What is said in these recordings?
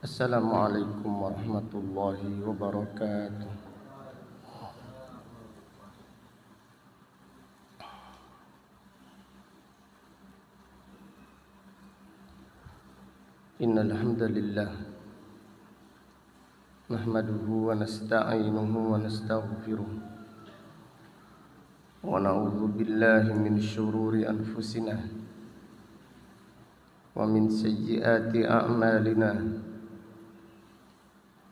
Assalamualaikum warahmatullahi wabarakatuh. Innal hamdalillah nahmaduhu wa nasta'inuhu wa nastaghfiruh wa na'udzu billahi min syururi anfusina wa min sayyiati a'malina.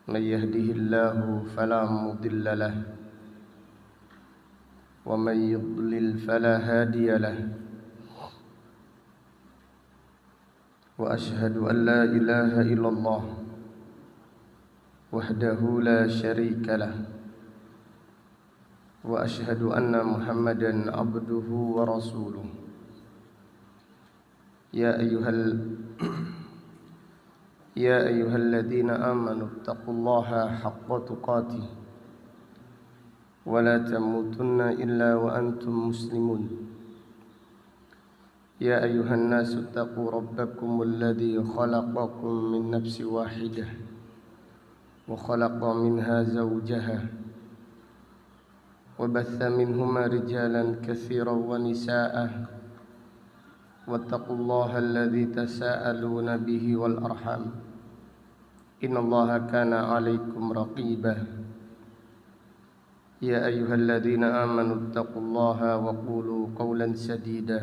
من يهده الله فلا مضل له ومن يضلل فلا هادي له وأشهد أن لا إله إلا الله وحده لا شريك له وأشهد أن محمدا عبده ورسوله يا أيها الذين آمنوا اتقوا الله حق تقاته ولا تموتن إلا وأنتم مسلمون يا أيها الناس اتقوا ربكم الذي خلقكم من نفس واحدة وخلق منها زوجها وبث منهما رجالا كثيرا ونساء واتقوا الله الذي تساءلون به والأرحام إن الله كان عليكم رقيبا يا أيها الذين آمنوا اتقوا الله وقولوا قولا سديدا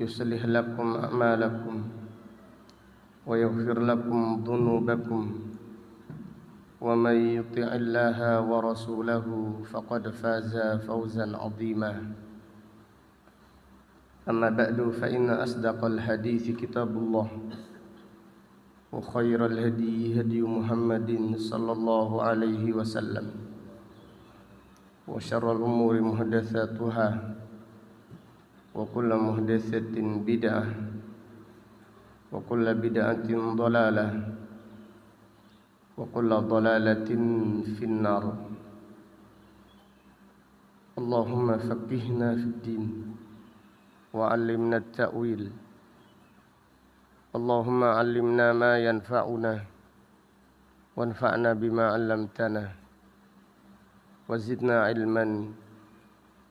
يصلح لكم أعمالكم ويغفر لكم ذنوبكم ومن يطع الله ورسوله فقد فاز فوزا عظيما أما بعد فإن أصدق الحديث كتاب الله وخير الهدي هدي محمد صلى الله عليه وسلم وشر الأمور محدثاتها وكل محدثة بدعة وكل بدعة ضلالة وكل ضلالة في النار. اللهم فقهنا في الدين وعلمنا التأويل. اللهم علمنا ما ينفعنا وانفعنا بما علمتنا وزدنا علما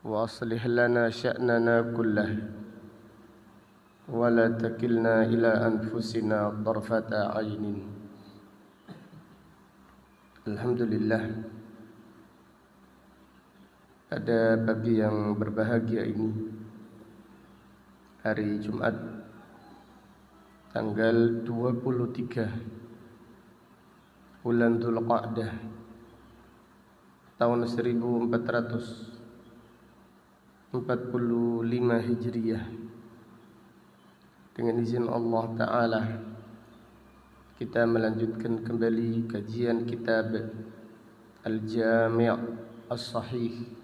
وأصلح لنا شأننا كله ولا تكلنا إلى أنفسنا طرفة عين. Alhamdulillah, pada pagi yang berbahagia ini, hari Jumat tanggal 23 bulan Dzulqa'dah tahun 1445 Hijriah, dengan izin Allah Ta'ala kita melanjutkan kembali kajian kitab Al-Jami' As-Sahih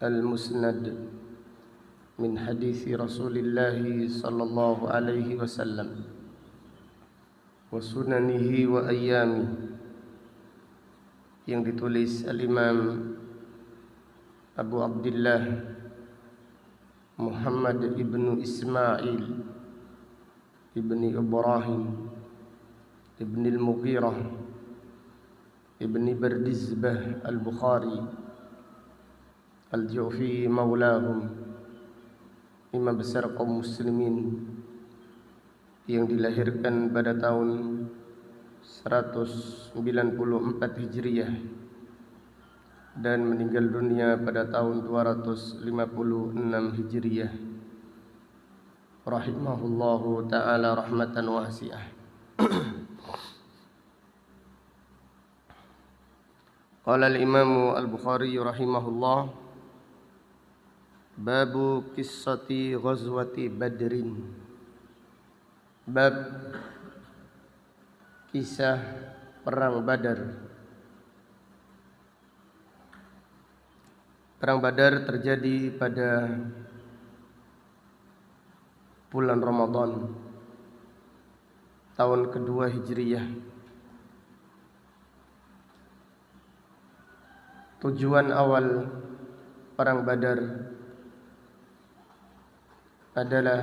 Al-Musnad min hadithi Rasulillah sallallahu alaihi wasallam wa sunanihi wa ayyami, yang ditulis Al-Imam Abu Abdullah Muhammad ibnu Ismail ibni Ibrahim ibni Al-Mughirah ibni Bardizbah Al-Bukhari Al-Ju'fi maulahum, imam besar kaum muslimin yang dilahirkan pada tahun 194 Hijriah dan meninggal dunia pada tahun 256 Hijriah. rahimahullahu ta'ala rahmatan wasi'ah. Qala al-Imam al-Bukhari rahimahullah, babu qissati ghazwati Badrin. Bab kisah perang Badar. Perang Badar terjadi pada bulan Ramadan tahun kedua Hijriyah. Tujuan awal perang Badar adalah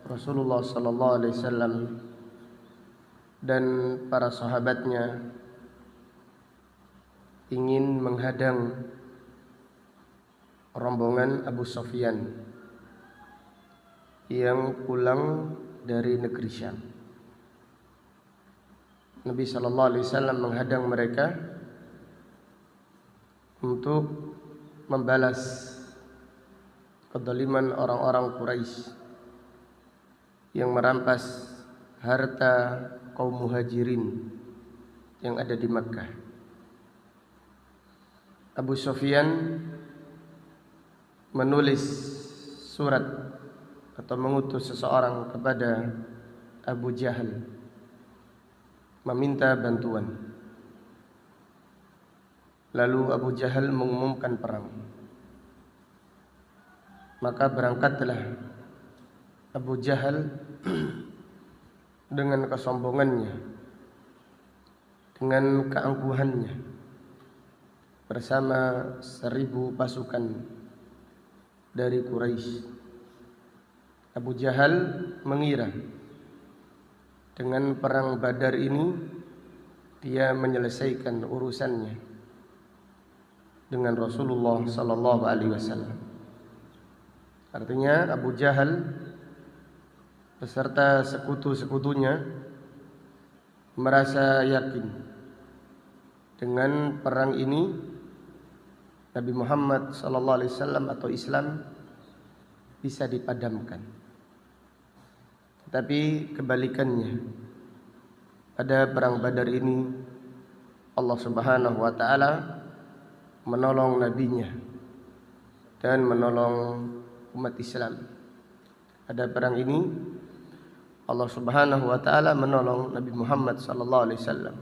Rasulullah sallallahu alaihi wasallam dan para sahabatnya ingin menghadang rombongan Abu Sufyan yang pulang dari negeri Syam. Nabi sallallahu alaihi wasallam menghadang mereka untuk membalas kezaliman orang-orang Quraisy yang merampas harta kaum Muhajirin yang ada di Makkah. Abu Sufyan menulis surat atau mengutus seseorang kepada Abu Jahal meminta bantuan. Lalu Abu Jahal mengumumkan perang. Maka berangkatlah Abu Jahal dengan kesombongannya, dengan keangkuhannya, bersama 1000 pasukan dari Quraisy. Abu Jahal mengira dengan perang Badar ini dia menyelesaikan urusannya dengan Rasulullah sallallahu alaihi wasallam. Artinya Abu Jahal beserta sekutu-sekutunya merasa yakin dengan perang ini Nabi Muhammad sallallahu alaihi wasallam atau Islam bisa dipadamkan. Tetapi kebalikannya, pada perang Badar ini Allah Subhanahu wa taala menolong nabinya dan menolong umat Islam. Pada perang ini Allah Subhanahu wa taala menolong Nabi Muhammad sallallahu alaihi wasallam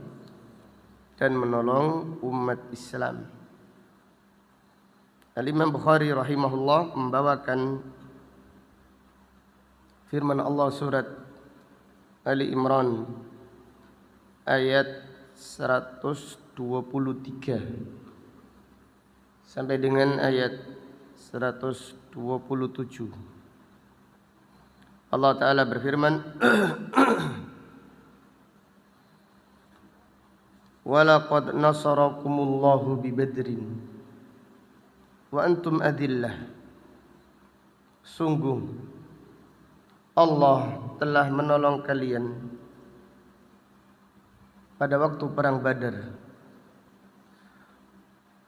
dan menolong umat Islam. Al-Imam Bukhari rahimahullah membawakan firman Allah surat Ali Imran ayat 123 sampai dengan ayat 127. Allah Ta'ala berfirman, وَلَقَدْ نَصَرَكُمُ اللَّهُ بِبَدْرٍ وَأَنْتُمْ أَذِلَّةٌ. Sungguh Allah telah menolong kalian pada waktu perang Badar.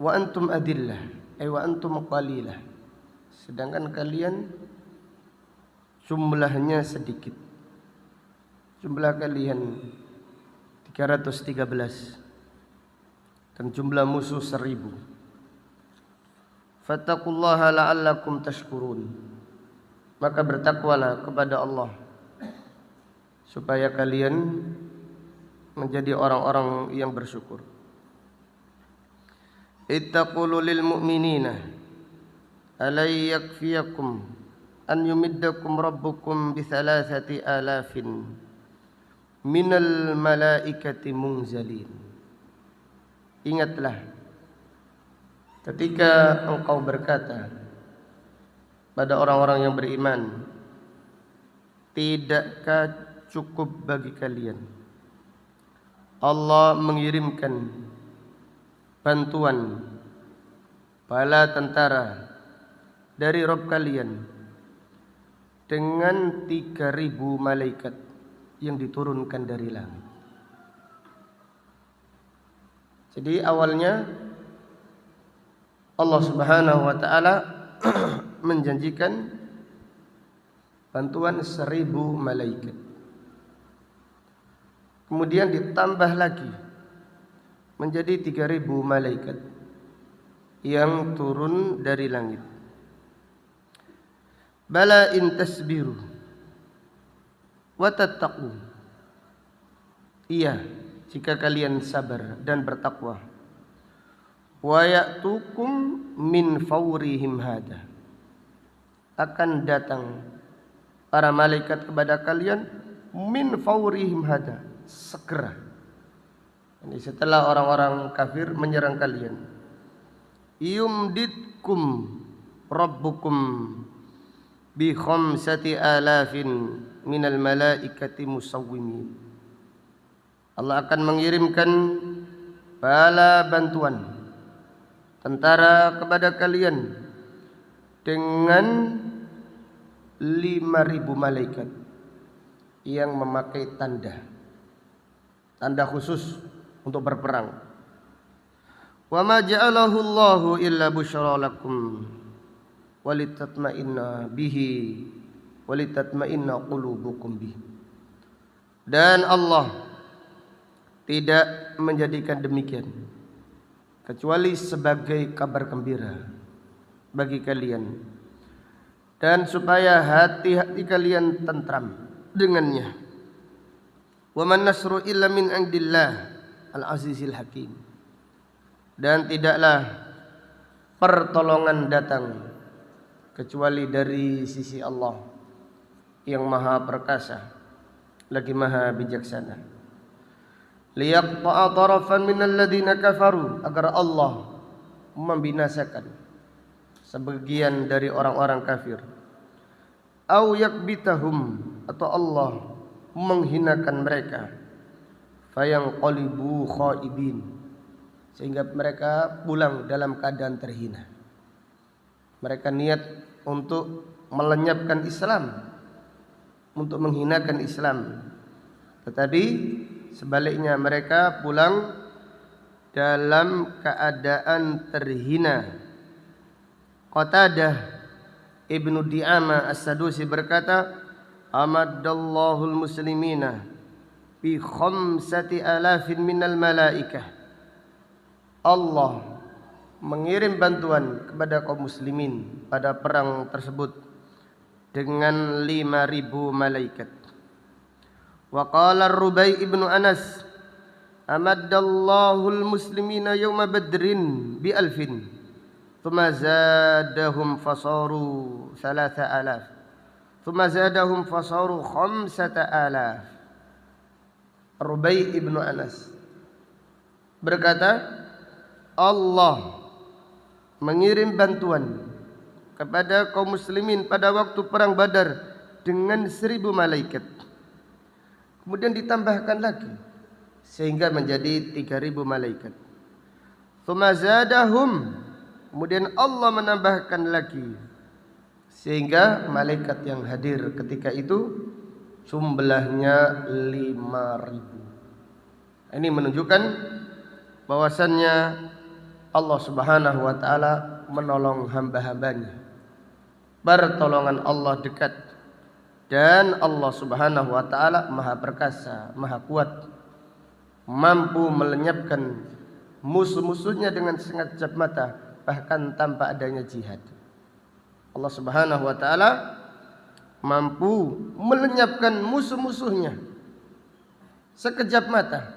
Wa antum adillah, wa antum qalilah. Sedangkan kalian jumlahnya sedikit. Jumlah kalian 313 dan jumlah musuh 1000. Fattaqullaha la'allakum tashkurun. Maka bertakwalah kepada Allah supaya kalian menjadi orang-orang yang bersyukur. Ittaqulu lil mu'minina alay yakfiyakum an yumiddakum rabbukum bi 3,000 minal malaikati munzalin. Ingatlah ketika engkau berkata pada orang-orang yang beriman, tidakkah cukup bagi kalian Allah mengirimkan bantuan bala tentara dari Rabb kalian dengan 3.000 malaikat yang diturunkan dari langit. Jadi awalnya Allah Subhanahu wa taala menjanjikan bantuan 1000 malaikat. Kemudian ditambah lagi menjadi 3000 malaikat yang turun dari langit. Bala in tasbiru wa tattaqu. Iya, jika kalian sabar dan bertakwa. Wa ya'tukum min fawrihim hada. Akan datang para malaikat kepada kalian min fawrihim hada, segera. Ini setelah orang-orang kafir menyerang kalian. Yumditkum rabbukum bi khamsati alafin minal malaikati musawwimin. Allah akan mengirimkan bala bantuan tentara kepada kalian dengan 5000 malaikat yang memakai tanda khusus untuk berperang. Wa ma ja'alahu Allahu illa busyra lakum walitatma'inna bihi walitatma'inna qulubukum bihi. Dan Allah tidak menjadikan demikian kecuali sebagai kabar gembira bagi kalian, dan supaya hati-hati kalian tentram dengannya. Wa man nasru illa min indillah al-azizil hakim. Dan tidaklah pertolongan datang kecuali dari sisi Allah yang maha perkasa lagi maha bijaksana. Liyaqta'a tarafan minal ladzina kafaru, agar Allah membinasakan sebagian dari orang-orang kafir. Au yakbitahum, atau Allah menghinakan mereka. Fayanqalibu khaibin, sehingga mereka pulang dalam keadaan terhina. Mereka niat untuk melenyapkan Islam, untuk menghinakan Islam, tetapi sebaliknya mereka pulang dalam keadaan terhina. Qatadah Ibnu Di'amah As-Sadusi berkata, Amaddallahul muslimina bi khamsati alafin minal malaikah. Allah mengirim bantuan kepada kaum muslimin pada perang tersebut dengan 5000 malaikat. Wa qala Rubai ibnu Anas, amaddallahul muslimina yawma badrin bi alfin thumma zadahum fasaru 3000 thumma zadahum fasaru 5000. Rubai ibnu Anas berkata, Allah mengirim bantuan kepada kaum muslimin pada waktu perang Badar dengan 1000 malaikat. Kemudian ditambahkan lagi sehingga menjadi 3000 malaikat. Tsumma zadahum, kemudian Allah menambahkan lagi sehingga malaikat yang hadir ketika itu jumlahnya 5000. Ini menunjukkan bahwasannya Allah Subhanahu wa taala menolong hamba-hambanya. Pertolongan Allah dekat, dan Allah Subhanahu wa taala maha perkasa, maha kuat, mampu melenyapkan musuh-musuhnya dengan sekejap mata, bahkan tanpa adanya jihad. Allah Subhanahu wa taala mampu melenyapkan musuh-musuhnya sekejap mata,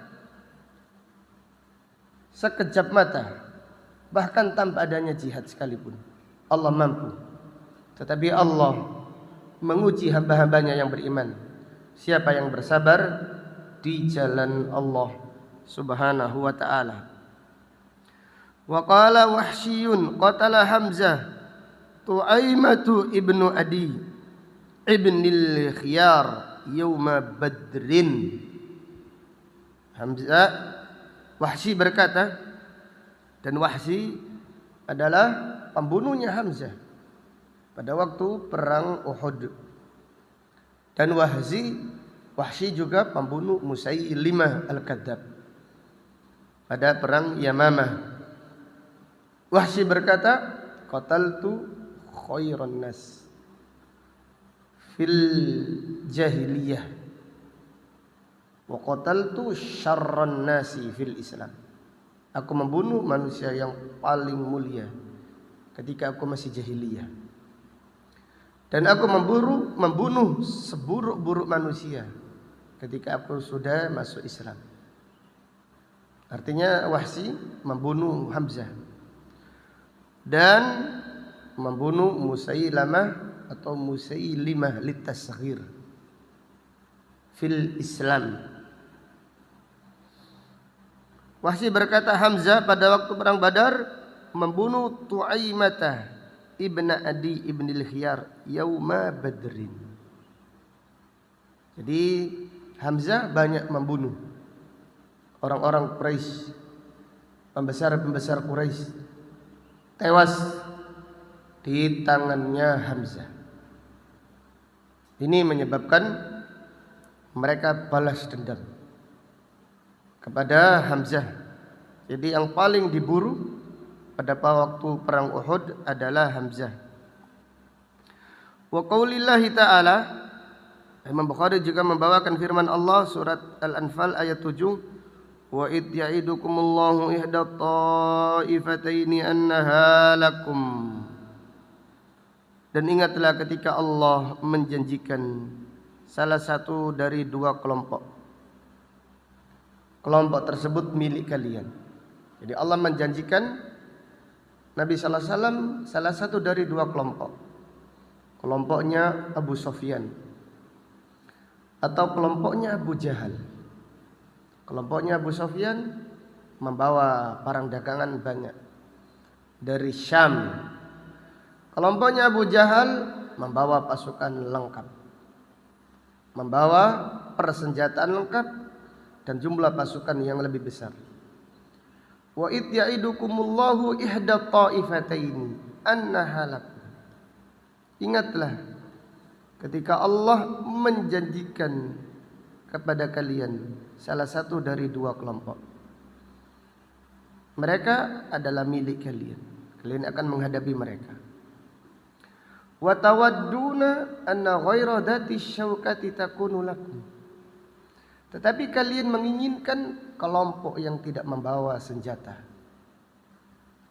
bahkan tanpa adanya jihad sekalipun. Allah mampu. Tetapi Allah menguji hamba-hambanya yang beriman. Siapa yang bersabar di jalan Allah Subhanahu wa ta'ala. Wa qala Wahsyiyun qatala Hamzah Tu'aimatu ibnu Adi ibnil Khiyar yawma Badrin. Wahsy berkata, dan Wahsy adalah pembunuhnya Hamzah pada waktu perang Uhud. Dan Wahsy juga pembunuh Musailimah Al-Kadzab pada perang Yamamah. Wahsy berkata, qataltu khairan nas fil jahiliyah wa qataltu syarran nasi fil Islam. Aku membunuh manusia yang paling mulia ketika aku masih jahiliyah. Dan aku membunuh seburuk-buruk manusia ketika aku sudah masuk Islam. Artinya Wahsy membunuh Hamzah dan membunuh Musailamah atau Musailimah litasghir fil Islam. Wahsy berkata, Hamzah pada waktu perang Badar membunuh Tu'aimatah ibn Adi ibn al-Khiyar yauma Badrin. Jadi Hamzah banyak membunuh orang-orang Quraisy, pembesar-pembesar Quraisy, tewas di tangannya Hamzah. Ini menyebabkan mereka balas dendam kepada Hamzah. Jadi yang paling diburu pada waktu perang Uhud adalah Hamzah. Wa qaulillahi ta'ala, Imam Bukhari juga membawakan firman Allah surat Al-Anfal ayat 7, wa id ya'idukumullahu ihda ta'ifataini annaha lakum. Dan ingatlah ketika Allah menjanjikan salah satu dari dua kelompok. Kelompok tersebut milik kalian. Jadi Allah menjanjikan Nabi sallallahu alaihi wasallam salah satu dari dua kelompok. Kelompoknya Abu Sufyan atau kelompoknya Abu Jahal. Kelompoknya Abu Sufyan membawa barang dagangan banyak dari Syam. Kelompoknya Abu Jahal membawa pasukan lengkap, membawa persenjataan lengkap dan jumlah pasukan yang lebih besar. Wa id ya'idukumullahu ihda ta'ifataini annaha lakum. Ingatlah ketika Allah menjanjikan kepada kalian salah satu dari dua kelompok. Mereka adalah milik kalian. Kalian akan menghadapi mereka. Wa tawadduna anna ghaira dzati syaukati takunu lakum. Tetapi kalian menginginkan kelompok yang tidak membawa senjata.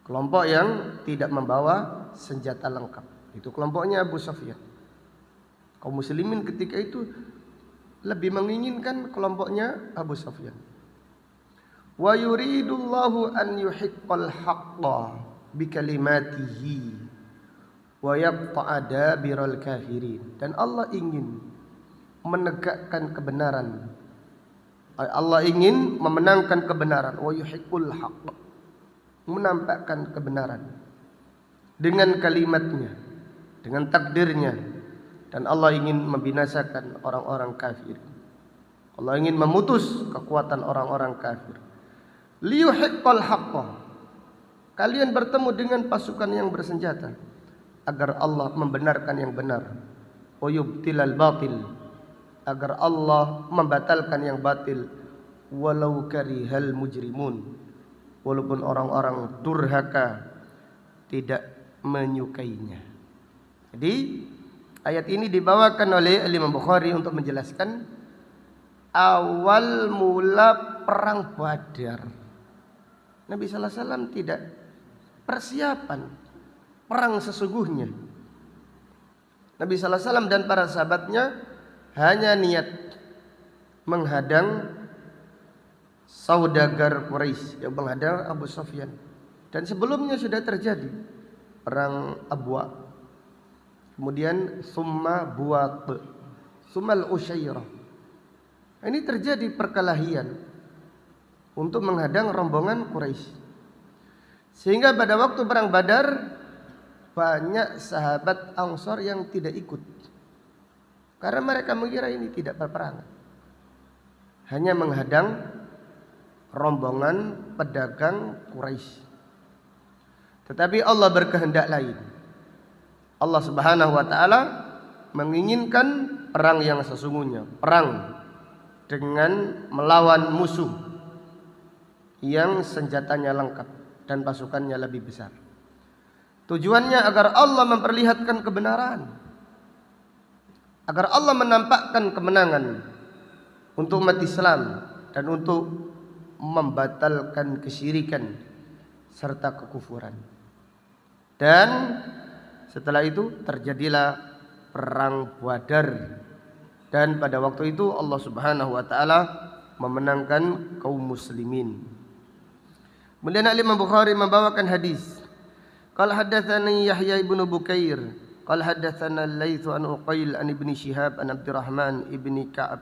Kelompok yang tidak membawa senjata lengkap. Itu kelompoknya Abu Sufyan. Kaum muslimin ketika itu lebih menginginkan kelompoknya Abu Sufyan. Wa yuridullahu an yuhiqqal haqqa bi kalimatihi wa yaqta'a dabiral kafirin. Dan Allah ingin menegakkan kebenaran. Allah ingin memenangkan kebenaran. Wa yuhiqqul haqq, menampakkan kebenaran dengan kalimatnya, dengan takdirnya. Dan Allah ingin membinasakan orang-orang kafir. Allah ingin memutus kekuatan orang-orang kafir. Liyuhiqqal haqqa, kalian bertemu dengan pasukan yang bersenjata agar Allah membenarkan yang benar. Wa yubtilal batil, agar Allah membatalkan yang batil. Walau karihal mujrimun, walaupun orang-orang durhaka tidak menyukainya. Jadi ayat ini dibawakan oleh Imam Bukhari untuk menjelaskan awal mula perang Badar. Nabi sallallahu alaihi wasallam tidak persiapan perang sesungguhnya. Nabi sallallahu alaihi wasallam dan para sahabatnya hanya niat menghadang saudagar Quraisy, yang menghadang Abu Sufyan. Dan sebelumnya sudah terjadi perang Abwa. Kemudian summa buat, summal usyairah. Ini terjadi perkelahian untuk menghadang rombongan Quraisy. Sehingga pada waktu perang Badar banyak sahabat Ansor yang tidak ikut. Karena mereka mengira ini tidak berperang. Hanya menghadang rombongan pedagang Quraisy. Tetapi Allah berkehendak lain. Allah Subhanahu wa taala menginginkan perang yang sesungguhnya, perang dengan melawan musuh yang senjatanya lengkap dan pasukannya lebih besar. Tujuannya agar Allah memperlihatkan kebenaran. agar Allah menampakkan kemenangan untuk umat Islam dan untuk membatalkan kesyirikan serta kekufuran. Dan setelah itu terjadilah perang Badar, dan pada waktu itu Allah Subhanahu wa taala memenangkan kaum muslimin. Kemudian Imam Bukhari membawakan hadis, qala haddatsani Yahya ibn Bukair qala haddatsana Al-Laits an Uqail an Ibn Shihab an Abdurrahman ibn Ka'ab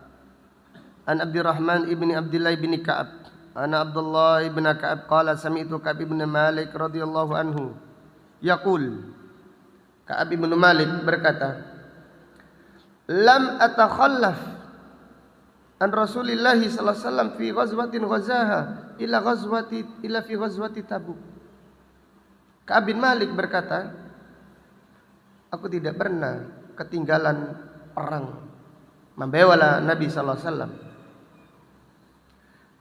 an Abdurrahman ibn Abdullah ibn Ka'ab ana Abdullah ibn Ka'ab qala sami'tu Ka'ab ibn Malik radhiyallahu anhu yaqul, Ka'ab ibn Malik berkata, lam atakhallaf an Rasulillah sallallahu alaihi wasallam fi ghazwatin ghazaha illa fi ghazwati Tabuk. Ka'ab bin Malik berkata, aku tidak pernah ketinggalan perang membela Nabi sallallahu alaihi wasallam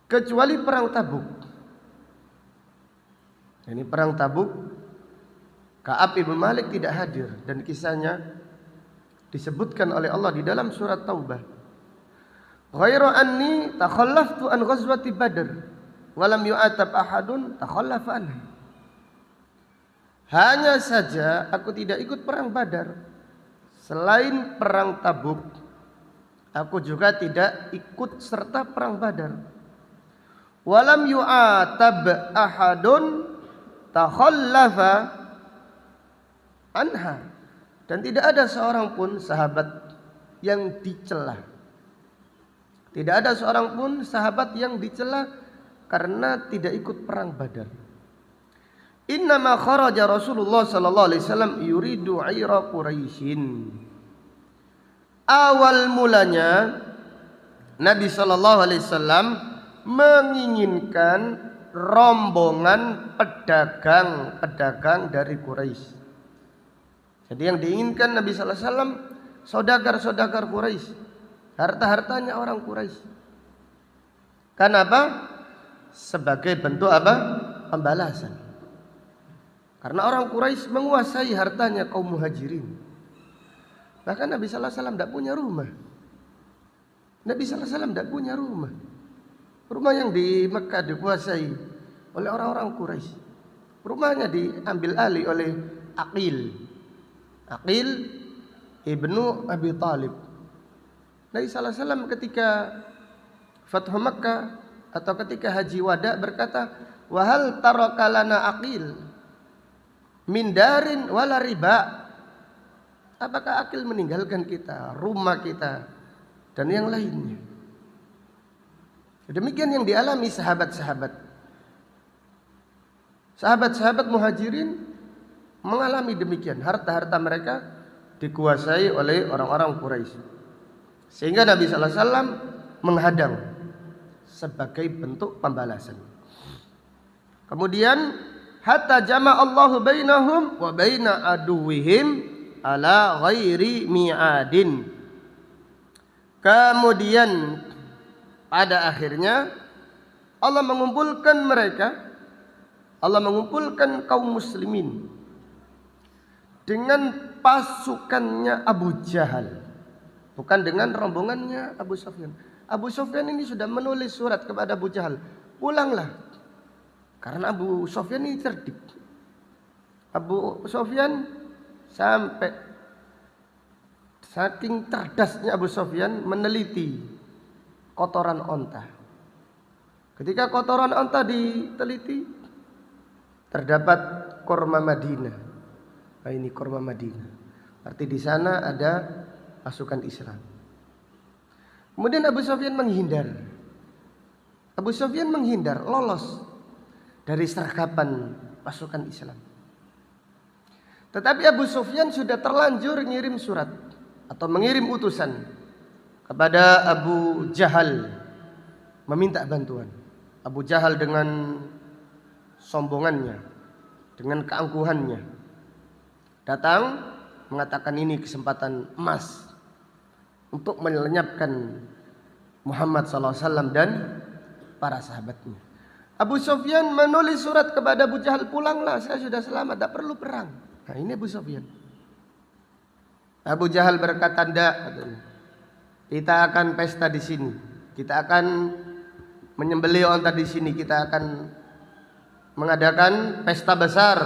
kecuali perang Tabuk. Ini perang Tabuk, Ka'ab bin Malik tidak hadir, dan kisahnya disebutkan oleh Allah di dalam surat Taubah. Ghairu anni takhallaftu an ghazwati Badr wa lam yu'atab ahadun takhallafa anha. Hanya saja aku tidak ikut perang Badar. Selain perang Tabuk, aku juga tidak ikut serta perang Badar. Wa lam yu'atab ahadun takhallafa anha. Dan tidak ada seorang pun sahabat yang dicela. Tidak ada seorang pun sahabat yang dicela karena tidak ikut perang Badar. Innama kharaja Rasulullah sallallahu alaihi wasallam yuridu 'ira Quraisyin. Awal mulanya Nabi sallallahu alaihi wasallam menginginkan rombongan pedagang-pedagang dari Quraisy. Jadi yang diinginkan Nabi sallallahu alaihi wasallam saudagar-saudagar Quraisy, harta-hartanya orang Quraisy. Kenapa? Sebagai bentuk apa? Pembalasan. Karena orang Quraisy menguasai hartanya kaum Muhajirin. Bahkan Nabi sallallahu alaihi wasallam tidak punya rumah. Nabi sallallahu alaihi wasallam tidak punya rumah. Rumah yang di Mekah dikuasai oleh orang-orang Quraisy. Rumahnya diambil alih oleh Aqil ibnu Abi Talib. Nabi sallallahu alaihi wasallam ketika Fathu Makkah atau ketika haji wada berkata, wa hal taraka lana Aqil min darin wala riba. Apakah Aqil meninggalkan kita, rumah kita dan yang lainnya? Demikian yang dialami sahabat-sahabat Muhajirin mengalami demikian. Harta-harta mereka dikuasai oleh orang-orang Quraisy. Sehingga Nabi sallallahu alaihi wasallam menghadang sebagai bentuk pembalasan. Kemudian hatta jama'allahu bainahum wa baina aduwwihim ala ghairi mi'adin. Kemudian pada akhirnya Allah mengumpulkan kaum muslimin dengan pasukannya Abu Jahal, bukan dengan rombongannya Abu Sufyan. Abu Sufyan ini sudah menulis surat kepada Abu Jahal, pulanglah, karena Abu Sufyan ini cerdik. Abu Sufyan sampai saking cerdasnya Abu Sufyan meneliti kotoran onta. Ketika kotoran onta diteliti, terdapat korma Madinah. Nah, ini korma Madinah. Arti di sana ada pasukan Islam. Kemudian Abu Sufyan menghindar, lolos dari sergapan pasukan Islam. Tetapi Abu Sufyan sudah terlanjur mengirim surat atau mengirim utusan kepada Abu Jahal meminta bantuan. Abu Jahal dengan sombongannya, dengan keangkuhannya, datang mengatakan ini kesempatan emas untuk melenyapkan Muhammad SAW dan para sahabatnya. Abu Sufyan menulis surat kepada Abu Jahal, pulanglah, saya sudah selamat, tak perlu perang. Nah, ini Abu Sufyan. Abu Jahal berkata, "Tidak, kita akan pesta di sini. Kita akan menyembelih onta di sini. Kita akan mengadakan pesta besar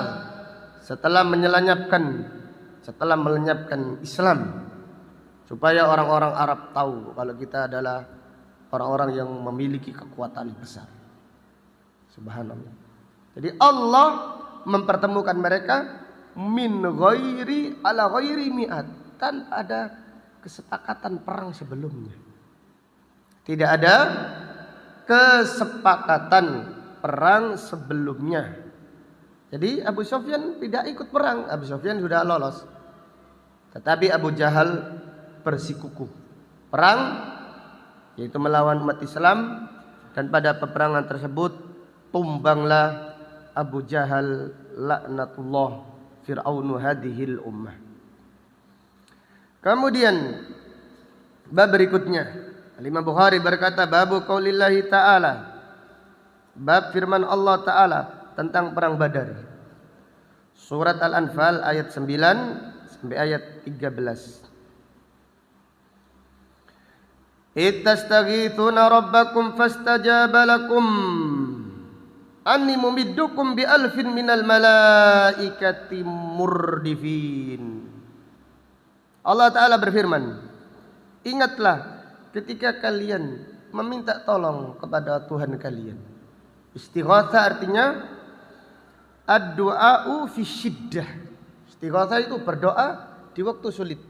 setelah melenyapkan Islam, supaya orang-orang Arab tahu kalau kita adalah orang-orang yang memiliki kekuatan besar." Subhanallah. Jadi Allah mempertemukan mereka min ghairi ala ghairi mi'at, tanpa ada kesepakatan perang sebelumnya. Tidak ada kesepakatan perang sebelumnya. Jadi Abu Sufyan tidak ikut perang. Abu Sufyan sudah lolos. Tetapi Abu Jahal bersikukuh perang, yaitu melawan umat Islam, dan pada peperangan tersebut tumbanglah Abu Jahal laknatullah fir'aunu hadhil ummah. Kemudian bab berikutnya, Imam Bukhari berkata, babu qaulillahi ta'ala, bab firman Allah Ta'ala tentang perang Badar. Surat Al-Anfal ayat 9 sampai ayat 13. Ittastaghithuna rabbakum fastajaba lakum anni mumiddukum bi alfin minal malaikati murdifin. Allah Ta'ala berfirman, ingatlah ketika kalian meminta tolong kepada Tuhan kalian. Istighatha artinya ad-du'a'u fi syiddah. Istighatha itu berdoa di waktu sulit.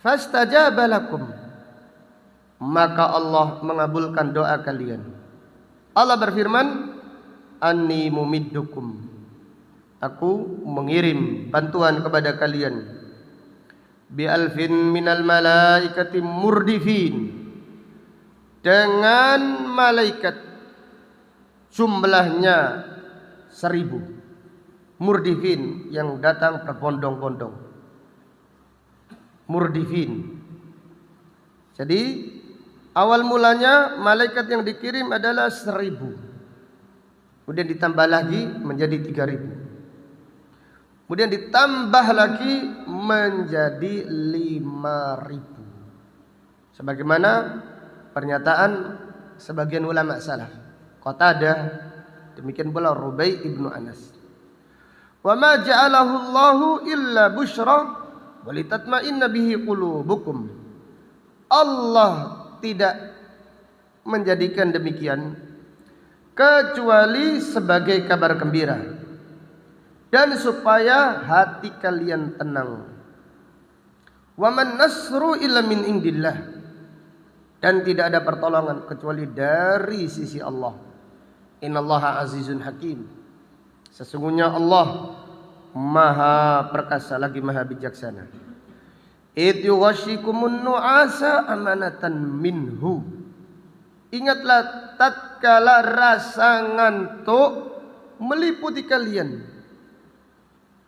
Fastajaba lakum, maka Allah mengabulkan doa kalian. Allah berfirman, anni mumiddukum, aku mengirim bantuan kepada kalian, bi alfin minal malaikati murdifin, dengan malaikat jumlahnya 1000, murdifin yang datang berbondong-bondong, murdifin. Jadi awal mulanya malaikat yang dikirim adalah 1000, kemudian ditambah lagi menjadi 3000, kemudian ditambah lagi menjadi 5000, sebagaimana pernyataan sebagian ulama salaf, Qatadah, demikian pula Rubai ibnu Anas. Wa ma ja'alahu Allahu illa busyra wa litatma'inna bihi qulubukum. Allah tidak menjadikan demikian kecuali sebagai kabar gembira dan supaya hati kalian tenang. Wa man nasru illa min indillah, dan tidak ada pertolongan kecuali dari sisi Allah. Innallaha azizun hakim, sesungguhnya Allah maha perkasa lagi maha bijaksana. Idh yughashikumun nu'asa amanatan minhu, ingatlah tatkala rasa ngantuk meliputi kalian,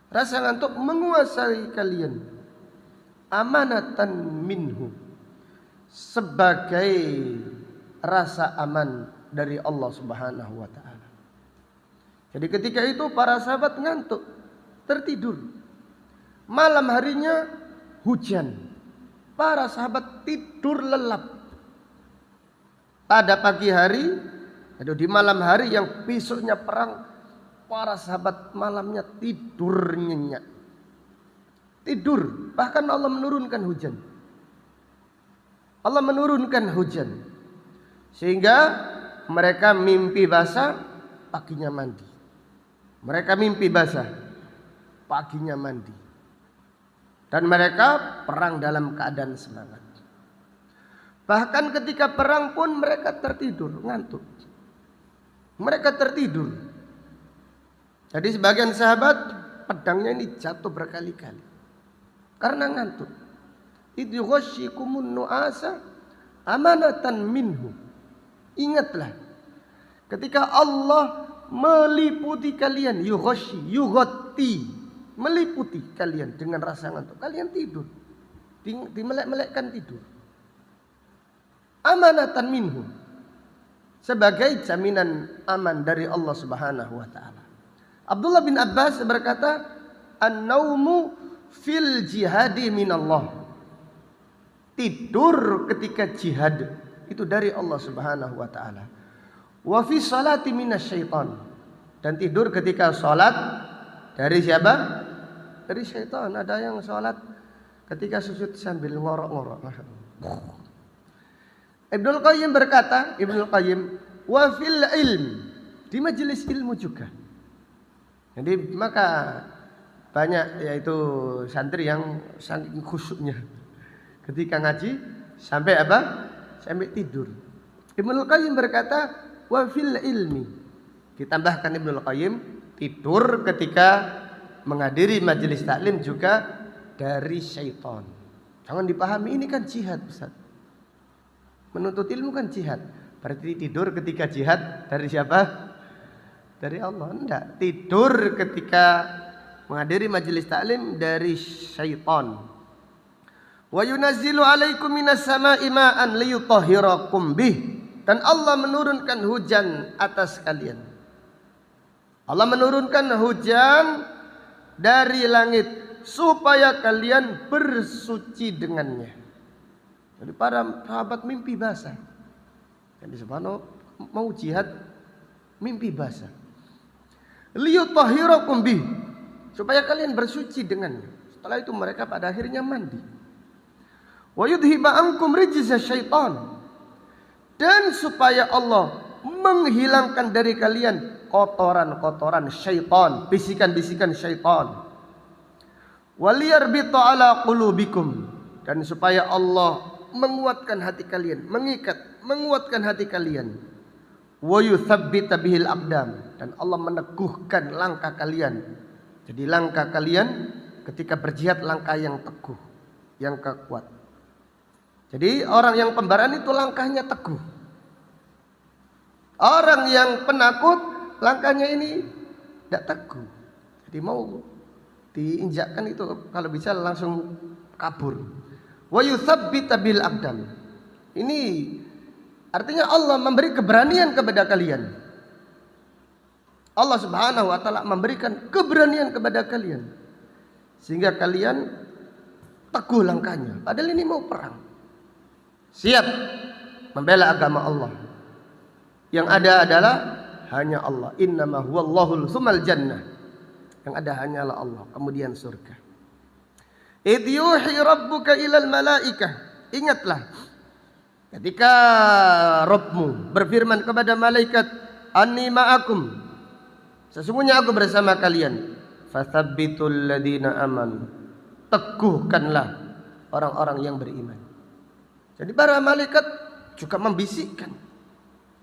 rasa ngantuk menguasai kalian, amanatan minhu, sebagai rasa aman dari Allah Subhanahu wa taala. Jadi ketika itu para sahabat ngantuk, tertidur. Malam harinya hujan, para sahabat tidur lelap. Pada pagi hari, atau di malam hari yang besoknya perang, para sahabat malamnya tidur nyenyak. Tidur, bahkan Allah menurunkan hujan. Allah menurunkan hujan sehingga mereka mimpi basah, paginya mandi. Mereka mimpi basah, paginya mandi. Dan mereka perang dalam keadaan semangat. Bahkan ketika perang pun mereka tertidur, ngantuk. Mereka tertidur. Jadi sebagian sahabat pedangnya ini jatuh berkali-kali karena ngantuk. Idh yughashikumun nu'asa amanatan minhu. Ingatlah ketika Allah meliputi kalian, yughashi, yughatti, meliputi kalian dengan rasa ngantuk, kalian tidur, dimelek-melekkan tidur. Amanatan minhu, sebagai jaminan aman dari Allah Subhanahu wa taala. Abdullah bin Abbas berkata, an-naumu fil jihadi minallah. Tidur ketika jihad itu dari Allah Subhanahu wa taala. Wa fi salati minasyaiton. Dan tidur ketika salat dari siapa? Dari syaitan. Ada yang salat ketika sujud sambil ngorok-ngorok. Ibnul Qayyim berkata, wa fil ilm, di majelis ilmu juga. Jadi maka banyak yaitu santri yang saking khusyuknya ketika ngaji sampai apa? Sampai tidur. Ibnul Qayyim berkata, wa fil ilmi. Ditambahkan Ibnul Qayyim, tidur ketika menghadiri majelis taklim juga dari syaitan. Jangan dipahami ini kan jihad, Ustaz. Menuntut ilmu kan jihad. Berarti tidur ketika jihad dari siapa? Dari Allah. Enggak. Tidur ketika menghadiri majelis taklim dari syaitan. Wa yunazzilu 'alaikum minas sama'i ma'an liyutahhirakum bih. Dan Allah menurunkan hujan atas kalian. Allah menurunkan hujan dari langit supaya kalian bersuci dengannya. Jadi para sahabat mimpi basah. Jadi subhanallah mau jihad mimpi basah. Liyutahhirakum bih, supaya kalian bersuci dengannya. Setelah itu mereka pada akhirnya mandi. Wa yudhiba ankum rijza syaitan, dan supaya Allah menghilangkan dari kalian kotoran-kotoran syaitan, bisikan-bisikan syaitan. Waliyarbita ala qulubikum, dan supaya Allah menguatkan hati kalian, menguatkan hati kalian. Wa yuthabbita bihil aqdam, dan Allah meneguhkan langkah kalian. Jadi langkah kalian ketika berjihad langkah yang teguh, yang kuat. Jadi orang yang pembaran itu langkahnya teguh. Orang yang penakut langkahnya ini tidak teguh. Jadi mau diinjakkan itu kalau bisa langsung kabur. Wa yuthabbita bil aqdam. Ini artinya Allah memberi keberanian kepada kalian. Allah Subhanahu wa taala memberikan keberanian kepada kalian sehingga kalian teguh langkahnya. Padahal ini mau perang. Siap membela agama Allah. Yang ada adalah hanya Allah. Innama huwallahul sumal jannah. Yang ada hanyalah Allah, kemudian surga. Idh yuhi rabbuka ilal malaikah. Ingatlah ketika Rabbmu berfirman kepada malaikat, anni ma'akum, sesungguhnya aku bersama kalian. Fathabbitul ladina amanu, teguhkanlah orang-orang yang beriman. Jadi para malaikat juga membisikkan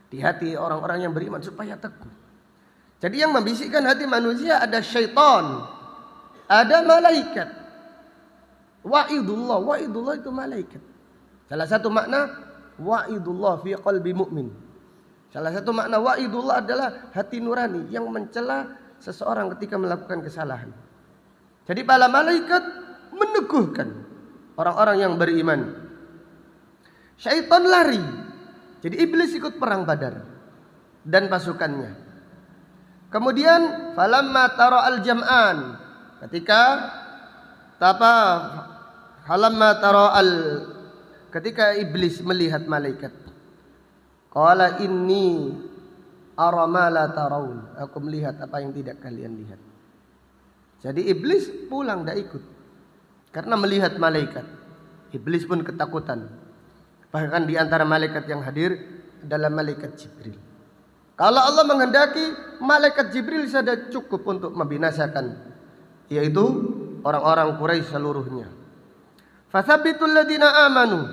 di hati orang-orang yang beriman supaya teguh. Jadi yang membisikkan hati manusia ada syaitan, ada malaikat. Wa'idullah, wa'idullah itu malaikat. Salah satu makna wa'idullah fi qalbi mu'min. Salah satu makna wa'idullah adalah hati nurani yang mencela seseorang ketika melakukan kesalahan. Jadi para malaikat meneguhkan orang-orang yang beriman. Syaitan lari. Jadi iblis ikut perang Badar dan pasukannya. Kemudian falamma tara al-jam'an, ketika iblis melihat malaikat, qala inni ara ma la tarawun, aku melihat apa yang tidak kalian lihat. Jadi iblis pulang tidak ikut karena melihat malaikat. Iblis pun ketakutan. Bahkan di antara malaikat yang hadir adalah malaikat Jibril. Kalau Allah menghendaki, malaikat Jibril saja cukup untuk membinasakan, yaitu orang-orang Quraisy seluruhnya. Fathabbitul ladina amanu,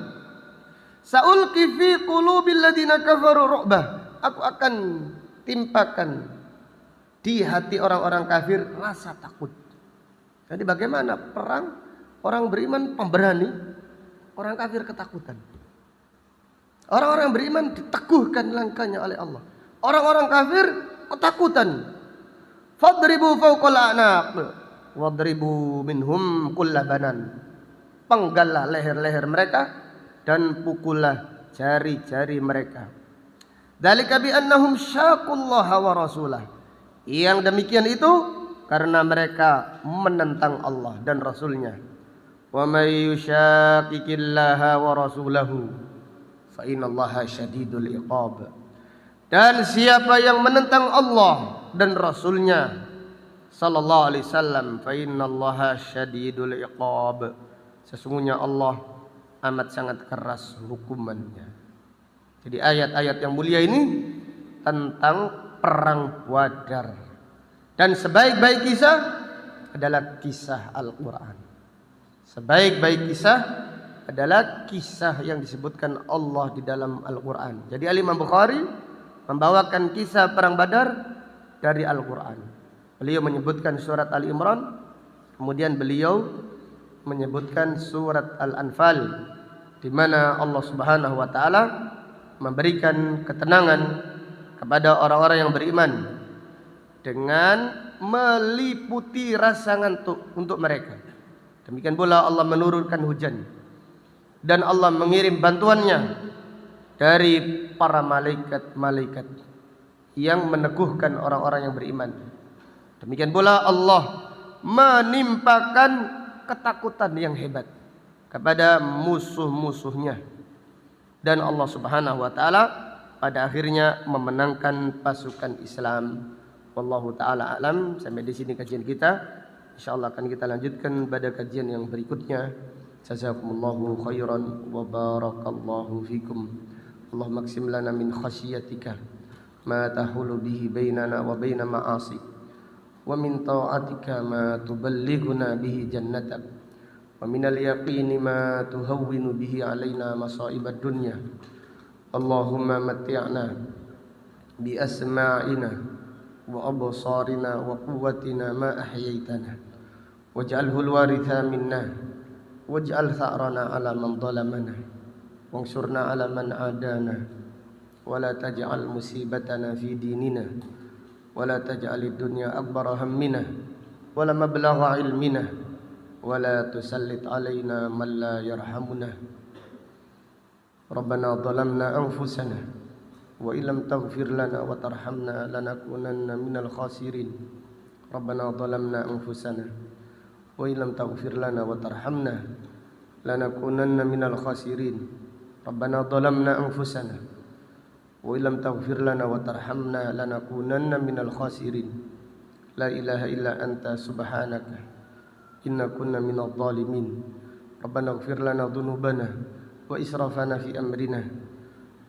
sa'ulqi fi qulubil ladina kafaru ru'bah. Aku akan timpakan di hati orang-orang kafir rasa takut. Jadi bagaimana perang? Orang beriman pemberani, orang kafir ketakutan. Orang-orang beriman diteguhkan langkahnya oleh Allah. Orang-orang kafir ketakutan. Fadribu fawqal a'naq wadribu minhum kulla banan. Penggallah leher-leher mereka dan pukullah jari-jari mereka. Dzalika bi annahum syaqullaha wa rasulah. Yang demikian itu karena mereka menentang Allah dan Rasulnya. Wa may yushaqiqillaha wa rasulahu fa innallaha syadidul iqab. Dan siapa yang menentang Allah dan Rasulnya sallallahu alaihi wasallam, fa innallaha syadidul iqab. Sesungguhnya Allah amat sangat keras hukumannya. Jadi ayat-ayat yang mulia ini tentang perang Badar. Dan sebaik-baik kisah adalah kisah Al-Quran. Sebaik-baik kisah adalah kisah yang disebutkan Allah di dalam Al-Quran. Jadi Imam Bukhari membawakan kisah perang Badar dari Al-Quran. Beliau menyebutkan surat Ali Imran, kemudian beliau menyebutkan surat Al-Anfal, di mana Allah Subhanahu wa taala memberikan ketenangan kepada orang-orang yang beriman dengan meliputi rasa ngantuk untuk mereka. Demikian pula Allah menurunkan hujan dan Allah mengirim bantuannya dari para malaikat-malaikat yang meneguhkan orang-orang yang beriman. Demikian pula Allah menimpakan ketakutan yang hebat kepada musuh-musuhnya, dan Allah Subhanahu wa taala pada akhirnya memenangkan pasukan Islam. Wallahu taala alam. Sampai di sini kajian kita. Insyaallah akan kita lanjutkan pada kajian yang berikutnya. Jazakumullahu khairan wa barakallahu fikum. Allahumma qsim lana min khasyiatika ma tahulu bihi bainana wa baina ma'asik, wa min ta'atika ma tuballighuna bihi jannatak, wa minal yaqini ma tuhawwinu bihi alaina masa'ibad dunya. Allahumma matti'na bi asma'ina wa absarina wa quwwatina ma ahyaitana waj'alhu al-waritha minna waj'al tha'rana 'ala man zalamana wansurna 'ala man 'adana wa la taj'al musibatana fi dinina wa la taj'alid dunya akbara hammina wa la mablagha ilmina wa la tusallit 'alaina man la yarhamuna. Rabbana zalamna anfusana wa illam taghfir lana wa tarhamna lanakunanna minal khasirin. Rabbana zalamna anfusana wa illam taghfir lana wa tarhamna lanakunanna minal khasirin. Rabbana zalamna anfusana wa illam taghfir lana wa tarhamna lanakunanna minal khasirin. La ilaha illa anta subhanaka inna kunna minadh dhalimin. Rabbana ighfir lana dhunubana wa israfana fi amrina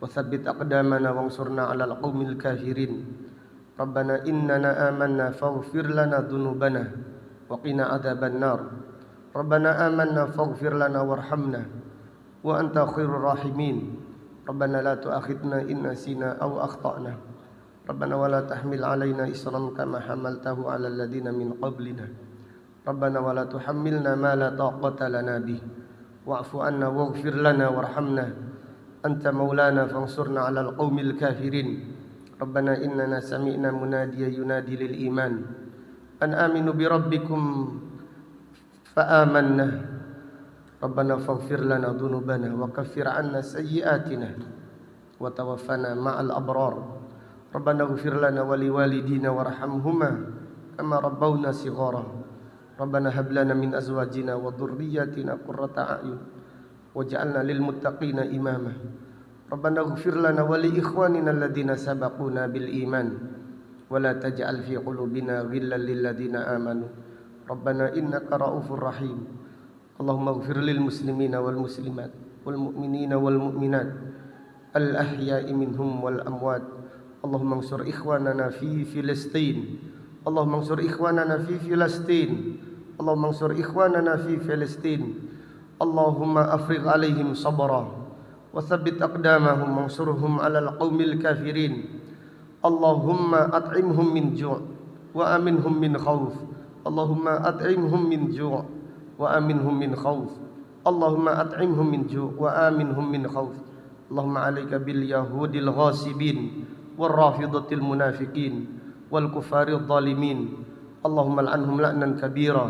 wa tsabbit aqdamana wansurna 'alal qaumil kafirin. Rabbana innana amanna faghfir lana dhunubana wa qina adzabannar. Rabbana amanna faghfir lana warhamna wa anta khairur rahimin. Rabbana la tu'akhidna in nasina aw akhtana. Rabbana wa la tahmil 'alaina isran kama hamaltahu 'alal ladzina min qablina. Rabbana wa la tuhammilna ma la taqata lana bih wa'fu 'anna waghfir lana warhamna anta maulana fansurna 'alal qaumil kafirin. Rabbana innana sami'na munadiyan yunadi lil iman an aminu bi rabbikum fa amanna. Rabbana faghfir lana dhunubana wa kaffir 'anna sayyi'atina wa tawaffana ma'al abrar. Rabbana ighfir lana wa liwalidina warhamhuma kama rabbawna shighara. Rabbana hab lana min azwajina wa dhurriyyatina qurrata a'yun waj'alna lil muttaqina imama. Rabbana ighfir lana wa li ikhwanina alladhina sabaquna bil iman wa la taj'al fi qulubina ghillan lil ladzina amanu. Rabbana innaka ra'ufur rahim. Allahumma ighfir lil muslimina wal muslimat wal mu'minina wal mu'minat al ahya'i minhum wal amwat. Allahumma ansur ikhwanana fi Filistin. Allahumma ansur ikhwanana fi Filistin. Allahumma ansur ikhwanana fi Filistin. Allahumma afrigh alaihim sabra wa tsabbit aqdamahum wansurhum 'alal qaumil kafirin. Allahumma at'imhum min ju' wa aminhum min khauf. Allahumma at'imhum min ju' wa aminhum min khauf. Allahumma at'imhum min ju' wa aminhum min khauf. Allahumma 'alaika bil yahudil ghasibin wal rafidatil munafiqin wal kufaril zalimin. Allahumma al'anhum la'nan kabira.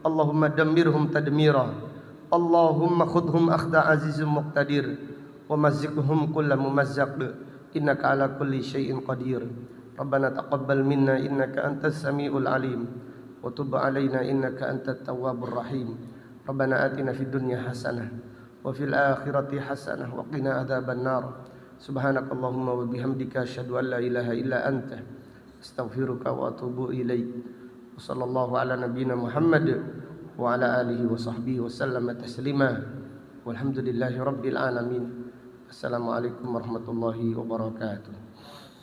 Allahumma dammirhum tadmira. Allahumma khudhum akhda azizun muqtadir wa mazziqhum kulla mumazzaq innaka ala kulli syai'in qadir. Rabbana taqabbal minna innaka antas samiul alim وتب علينا إنك أنت التواب الرحيم. ربنا آتنا في الدنيا حسنة وفي الآخرة حسنة وقنا عذاب النار. سبحانك اللهم وبحمدك أشهد أن لا إله إلا أنت أستغفرك وأتوب إليك. وصلى الله على نبينا محمد وعلى آله وصحبه وسلم تسليما والحمد لله رب العالمين. Assalamualaikum warahmatullahi wabarakatuh.